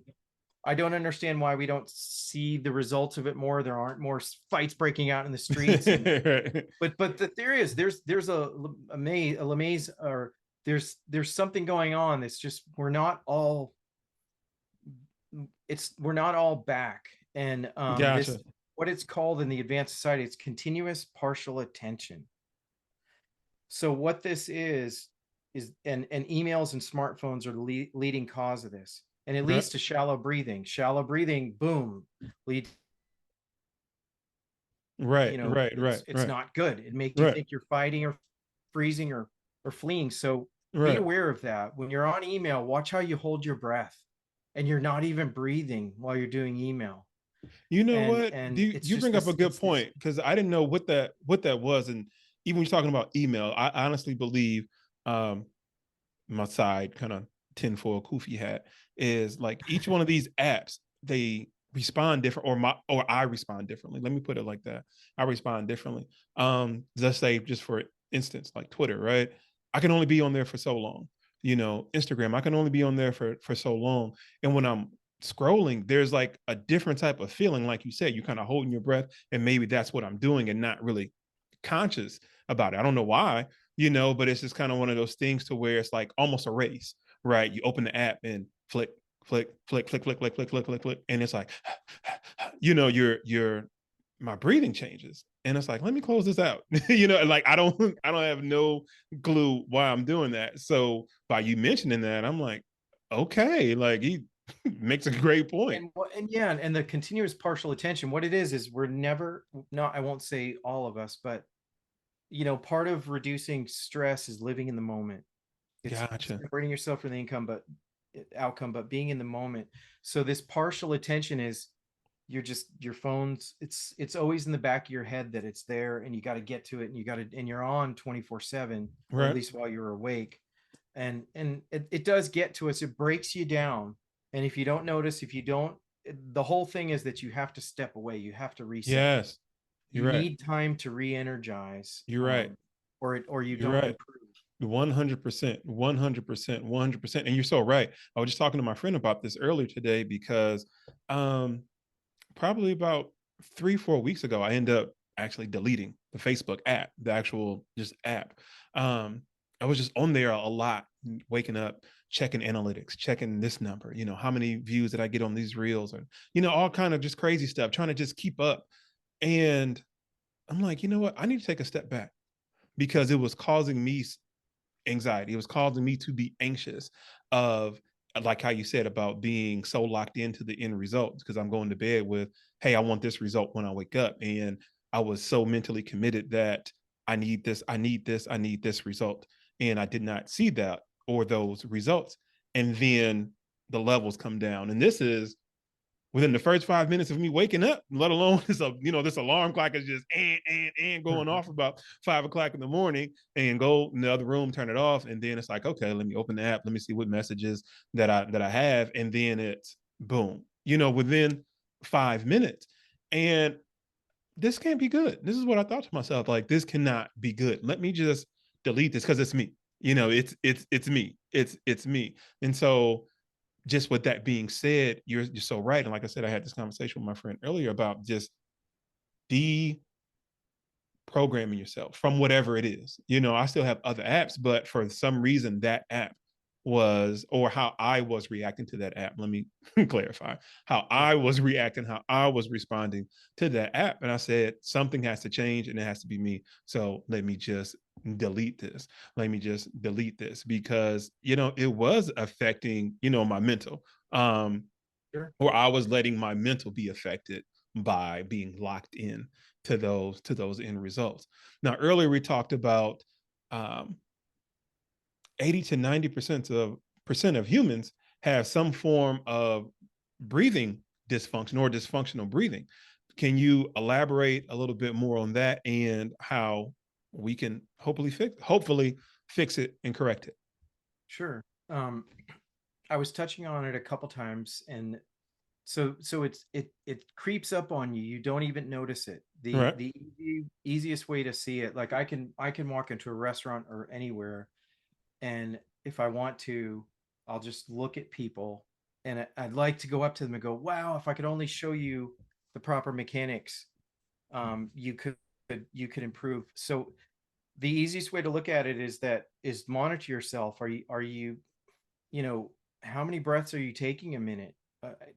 A: I don't understand why we don't see the results of it more. There aren't more fights breaking out in the streets. And
B: Right.
A: but the theory is there's a maze, or there's something going on. That's just we're not all back. And this,
B: Gotcha.
A: what it's called in the advanced society, it's continuous partial attention. So what this is and emails and smartphones are the leading cause of this, and it
B: Right.
A: leads to shallow breathing, boom, leads,
B: Right. Right. Right.
A: it's
B: Right.
A: not good. It makes you
B: Right.
A: think you're fighting or freezing or fleeing. So be
B: Right.
A: aware of that. When you're on email, watch how you hold your breath, and you're not even breathing while you're doing email.
B: You know
A: And
B: what?
A: and
B: You
A: it's
B: you
A: just
B: bring up a
A: this,
B: good point, because I didn't know what that was. And even when you're talking about email, I honestly believe um my side kind of tinfoil kufi hat, is like each one of these apps, they respond different, or I respond differently. Let me put it like that. I respond differently. Let's say, just for instance, like Twitter, right? I can only be on there for so long. Instagram, I can only be on there for so long. And when I'm scrolling, there's like a different type of feeling. Like you said, you're kind of holding your breath, and maybe that's what I'm doing and not really conscious about it. I don't know why, but it's just kind of one of those things to where it's like almost a race, right? You open the app and flick, flick, flick, flick, flick, flick, flick, flick, flick, flick, and it's like, your my breathing changes, and it's like, let me close this out. Like I don't have no clue why I'm doing that. So by you mentioning that, I'm like, okay, like he makes a great point.
A: And yeah, and the continuous partial attention, what it is we're never, not, I won't say all of us, but part of reducing stress is living in the moment. It's
B: Gotcha.
A: separating yourself from the outcome, but being in the moment. So this partial attention is, your phone's, it's always in the back of your head that it's there, and you got to get to it, and you're on 24/7, or at
B: Right.
A: least while you're awake. And it does get to us. It breaks you down. And if you don't notice, if you don't, the whole thing is that you have to step away. You have to reset.
B: Yes.
A: You
B: You're right.
A: need time to re-energize,
B: You're right.
A: or you
B: You're
A: don't
B: right.
A: improve.
B: 100%, 100%, 100%. And you're so right. I was just talking to my friend about this earlier today because probably about 3-4 weeks ago, I ended up actually deleting the Facebook app, the actual just app. I was just on there a lot, waking up, checking analytics, checking this number, how many views did I get on these reels, and, all kind of just crazy stuff, trying to just keep up. And I'm like, you know what? I need to take a step back, because it was causing me anxiety. It was causing me to be anxious of, like how you said, about being so locked into the end result, because I'm going to bed with, hey, I want this result when I wake up. And I was so mentally committed that I need this, I need this, I need this result. And I did not see that or those results. And then the levels come down. And this is within the first 5 minutes of me waking up, let alone this alarm clock is just and going off about 5 o'clock in the morning, and go in the other room, turn it off. And then it's like, okay, let me open the app. Let me see what messages that I have. And then it's boom, within 5 minutes. And this can't be good. This is what I thought to myself. Like, this cannot be good. Let me just delete this, because it's me. It's me. It's me. And so, just with that being said, you're so right. And like I said, I had this conversation with my friend earlier about just deprogramming yourself from whatever it is. I still have other apps, but for some reason, that app was, or how I was reacting to that app. Let me clarify how I was reacting, how I was responding to that app. And I said, something has to change, and it has to be me. So let me just delete this. Let me just delete this, because, it was affecting, my mental.
A: Sure.
B: Or I was letting my mental be affected by being locked in to those end results. Now, earlier we talked about, 80 to 90% of humans have some form of breathing dysfunction or dysfunctional breathing. Can you elaborate a little bit more on that, and how we can hopefully fix it and correct it?
A: Sure. I was touching on it a couple times, and so it creeps up on you. You don't even notice it.
B: All
A: The
B: right.
A: the easiest way to see it, like I can walk into a restaurant or anywhere, and if I want to, I'll just look at people, and I'd like to go up to them and go, "Wow, if I could only show you the proper mechanics, you could improve." So the easiest way to look at it is monitor yourself. Are you you know how many breaths are you taking a minute?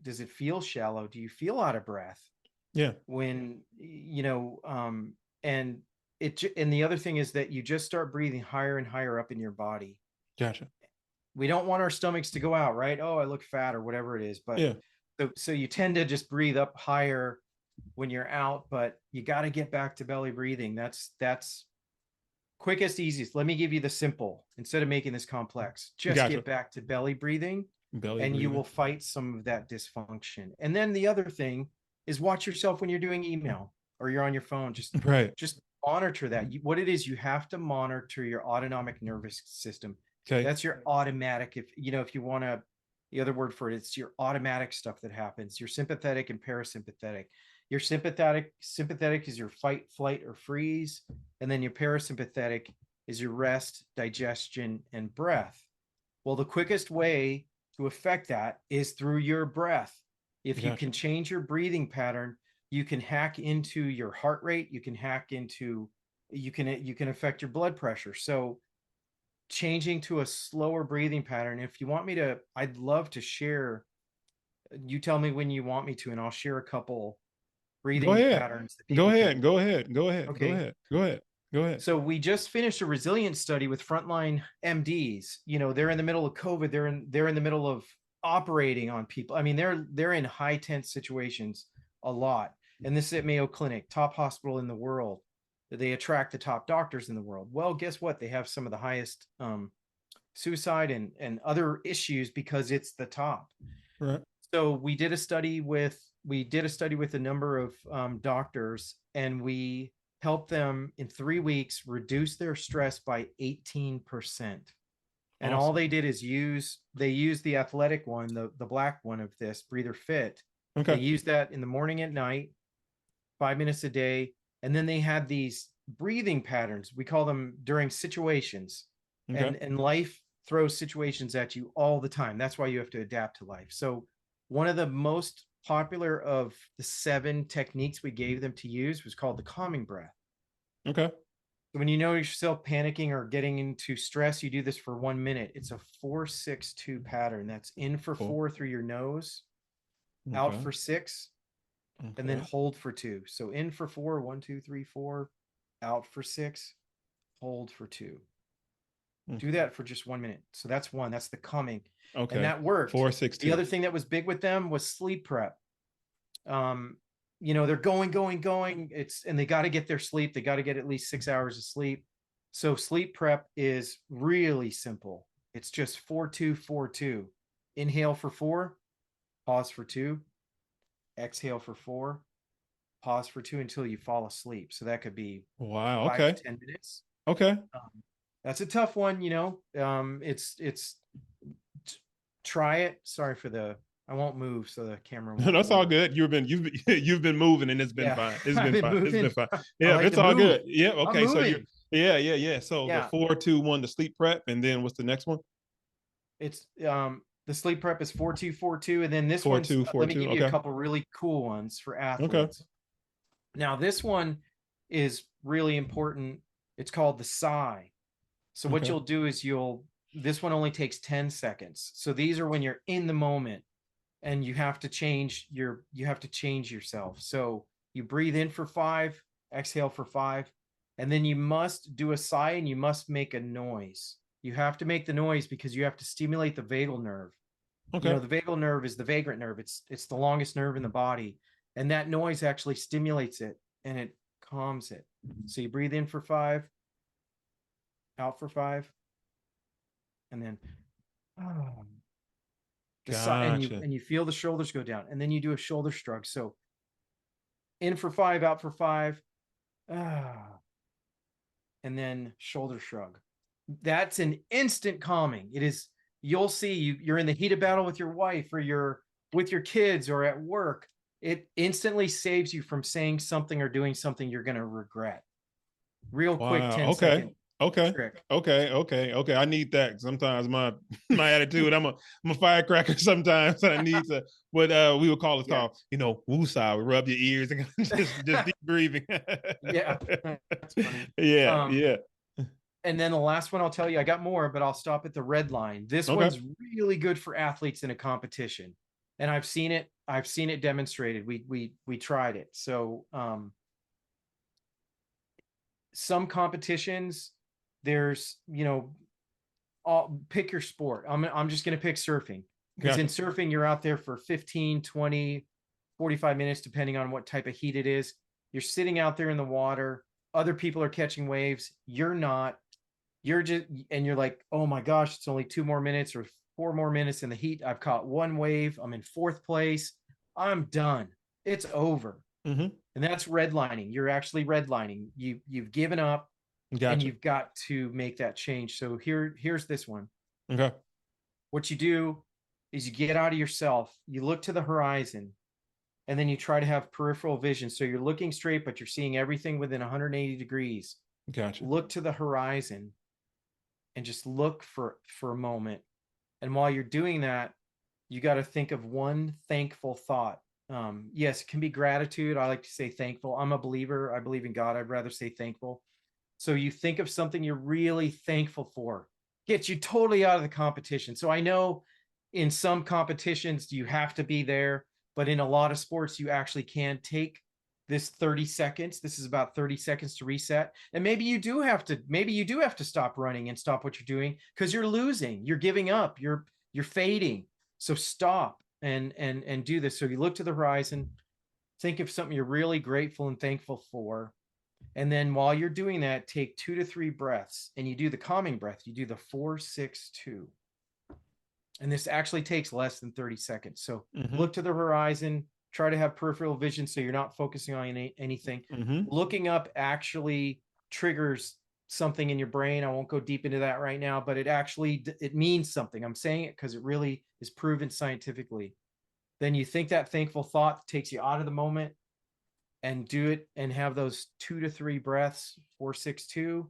A: Does it feel shallow? Do you feel out of breath
B: Yeah.
A: when and and the other thing is that you just start breathing higher and higher up in your body.
B: Gotcha.
A: We don't want our stomachs to go out, right? Oh, I look fat or whatever it is, but
B: Yeah.
A: so you tend to just breathe up higher when you're out, but you got to get back to belly breathing. That's quickest, easiest. Let me give you the simple instead of making this complex. Just
B: Gotcha.
A: get back to belly breathing,
B: Belly
A: and you
B: breathing.
A: will fight some of that dysfunction. And then the other thing is, watch yourself when you're doing email or you're on your phone. Just
B: Right.
A: just monitor that. What it is, you have to monitor your autonomic nervous system.
B: Okay.
A: That's your automatic. If you want to, the other word for it, it's your automatic stuff that happens. Your sympathetic and parasympathetic. Your sympathetic is your fight, flight, or freeze. And then your parasympathetic is your rest, digestion, and breath. Well, the quickest way to affect that is through your breath. If you can change your breathing pattern, you can hack into your heart rate. You can affect your blood pressure. So changing to a slower breathing pattern. If you want me to, I'd love to share. You tell me when you want me to, and I'll share a couple breathing patterns that people can.
B: Go ahead.
A: Okay.
B: Go ahead.
A: So we just finished a resilience study with frontline MDs. They're in the middle of COVID. They're in the middle of operating on people. I mean, they're in high tense situations a lot. And this is at Mayo Clinic, top hospital in the world. They attract the top doctors in the world. Well, guess what? They have some of the highest suicide and other issues because it's the top.
B: Right.
A: So we did a study with a number of doctors, and we helped them in 3 weeks reduce their stress by 18%. And all they did is use the athletic one, the black one of this Breather Fit.
B: Okay.
A: They used that in the morning, at night, 5 minutes a day. And then they had these breathing patterns. We call them during situations. Okay. And life throws situations at you all the time. That's why you have to adapt to life. So one of the most popular of the 7 techniques we gave them to use was called the calming breath.
B: Okay.
A: So when you notice yourself panicking or getting into stress, you do this for 1 minute. It's a 4-6-2 pattern. That's in for 4 through your nose, out for 6, and then hold for 2. So in for 4, 1, 2, 3, 4, out for 6, hold for 2. Do that for just 1 minute. So that's 1. That's the calming. Okay. And that worked.
B: 4, 6, 2.
A: The other thing that was big with them was sleep prep. They're going. And they got to get their sleep. They got to get at least 6 hours of sleep. So sleep prep is really simple. It's just 4-2-4-2. Inhale for 4, pause for 2, exhale for 4, pause for 2 until you fall asleep. So that could be 5 to 10 minutes.
B: Okay.
A: That's a tough one, try it. Sorry for I won't move so the camera won't
B: That's
A: move.
B: all good. You've been moving and it's been fine. It's been fine. Yeah,
A: like
B: it's all
A: move.
B: good. Yeah. Okay. So yeah. So the 4-2-1, the sleep prep, and then what's the next one?
A: It's the sleep prep is 4-2-4-2, and then this
B: 4-2-4-2.
A: Let me give you a couple really cool ones for athletes. Okay. Now this one is really important. It's called the sigh. So what you'll do is this one only takes 10 seconds. So these are when you're in the moment and you have to change yourself. So you breathe in for 5, exhale for 5, and then you must do a sigh and you must make a noise. You have to make the noise because you have to stimulate the vagal nerve. Okay. The vagal nerve is the vagrant nerve. It's the longest nerve in the body. And that noise actually stimulates it and it calms it. So you breathe in for 5, out for 5, and then and you feel the shoulders go down, and then you do a shoulder shrug. So in for 5, out for 5, and then shoulder shrug. That's an instant calming. It is. You'll see you're in the heat of battle with your wife or you're with your kids or at work. It instantly saves you from saying something or doing something you're going to regret. Real quick, 10 second.
B: Okay. I need that. Sometimes my attitude, I'm a firecracker sometimes. I need to what we would call it called, woosah. We rub your ears and just deep breathing.
A: Yeah. That's funny.
B: Yeah.
A: And then the last one I'll tell you, I got more, but I'll stop at the red line. This one's really good for athletes in a competition. And I've seen it demonstrated. We tried it. So some competitions, there's, pick your sport. I'm just going to pick surfing because in surfing, you're out there for 15, 20, 45 minutes, depending on what type of heat it is. You're sitting out there in the water. Other people are catching waves. You're not. You're just, and you're like, oh my gosh, it's only 2 more minutes or 4 more minutes in the heat. I've caught 1 wave. I'm in 4th place. I'm done. It's over. And that's redlining. You're actually redlining. You've given up. And you've got to make that change. So here's this one.
B: Okay.
A: What you do is you get out of yourself, you look to the horizon, and then you try to have peripheral vision. So you're looking straight, but you're seeing everything within 180 degrees.
B: Gotcha.
A: Look to the horizon and just look for a moment. And while you're doing that, you got to think of one thankful thought. Yes, it can be gratitude. I like to say thankful. I'm a believer. I believe in God. I'd rather say thankful. So you think of something you're really thankful for, gets you totally out of the competition. So I know in some competitions you have to be there, but in a lot of sports you actually can take this 30 seconds. This is about 30 seconds to reset. And maybe you do have to stop running and stop what you're doing because you're losing, you're giving up, you're fading. So stop and do this. So you look to the horizon, think of something you're really grateful and thankful for. And then while you're doing that, take 2 to 3 breaths, and you do the calming breath. You do the 4-6-2. And this actually takes less than 30 seconds. So look to the horizon, try to have peripheral vision so you're not focusing on anything. Looking up actually triggers something in your brain. I won't go deep into that right now, but it means something. I'm saying it because it really is proven scientifically. Then you think that thankful thought takes you out of the moment, and do it and have those 2 to 3 breaths, 4-6-2.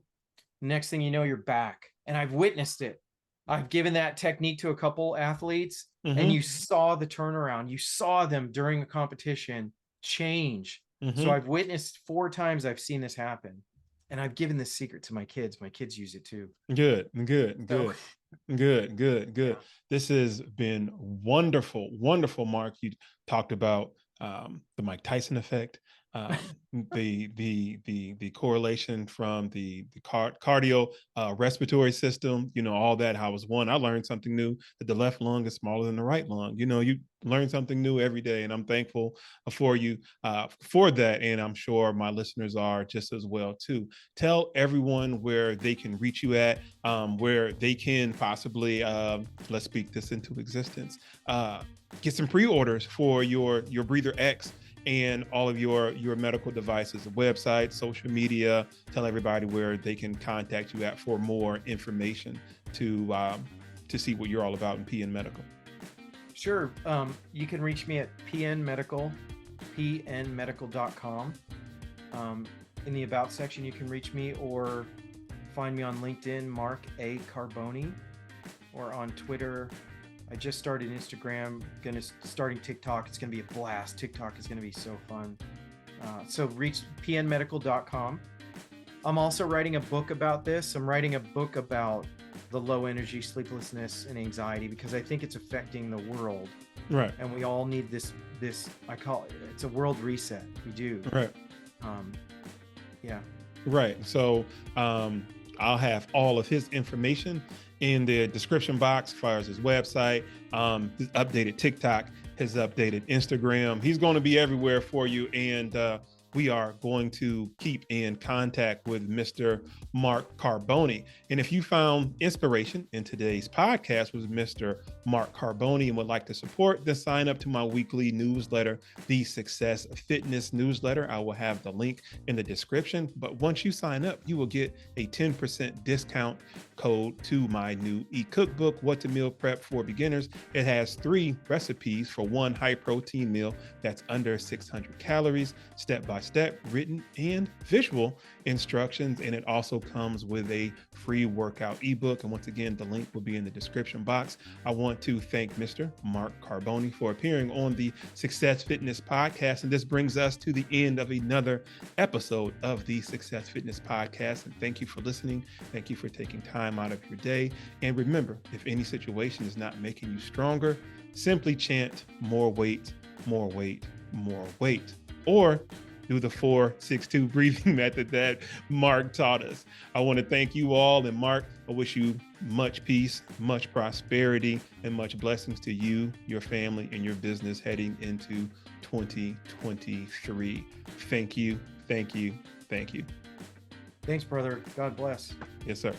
A: Next thing you know, you're back. And I've witnessed it. I've given that technique to a couple athletes, and you saw the turnaround. You saw them during a competition change. So I've witnessed 4 times I've seen this happen. And I've given this secret to my kids. My kids use it too.
B: Good.
A: So,
B: Yeah. This has been wonderful, Mark. You talked about the Mike Tyson effect, the correlation from the cardio respiratory system. All that. How it was one. I learned something new, that the left lung is smaller than the right lung. You learn something new every day, and I'm thankful for you for that. And I'm sure my listeners are just as well too. Tell everyone where they can reach you at, where they can possibly, let's speak this into existence, get some pre-orders for your Breather X and all of your medical devices, website, social media. Tell everybody where they can contact you at for more information to see what you're all about in PN Medical.
A: Sure. You can reach me at pnmedical.com. In the About section, you can reach me, or find me on LinkedIn, Mark A Carbone, or on Twitter. I just started Instagram, starting TikTok. It's going to be a blast. TikTok is going to be so fun. So reach pnmedical.com. I'm also writing a book about this. I'm writing a book about the low energy, sleeplessness, and anxiety, because I think it's affecting the world.
B: Right.
A: And we all need this, I call it, it's a world reset. We do.
B: Right.
A: Yeah.
B: Right. So I'll have all of his information in the description box, as far as his website, his updated TikTok, his updated Instagram. He's going to be everywhere for you. And we are going to keep in contact with Mr. Mark Carbone. And if you found inspiration in today's podcast with Mr. Mark Carbone and would like to support, then sign up to my weekly newsletter, the Success Fitness newsletter. I will have the link in the description. But once you sign up, you will get a 10% discount code to my new e-cookbook, What to Meal Prep for Beginners. It has 3 recipes for one high protein meal that's under 600 calories, step-by-step written and visual instructions. And it also comes with a free workout ebook. And once again, the link will be in the description box. I want to thank Mr. Mark Carbone for appearing on the Success Fitness Podcast. And this brings us to the end of another episode of the Success Fitness Podcast. And thank you for listening. Thank you for taking time out of your day. And remember, if any situation is not making you stronger, simply chant more weight, more weight, more weight, or do the 4-6-2 breathing method that Mark taught us. I want to thank you all. And Mark, I wish you much peace, much prosperity, and much blessings to you, your family, and your business heading into 2023. Thank you. Thank you. Thank you.
A: Thanks, brother. God bless.
B: Yes, sir.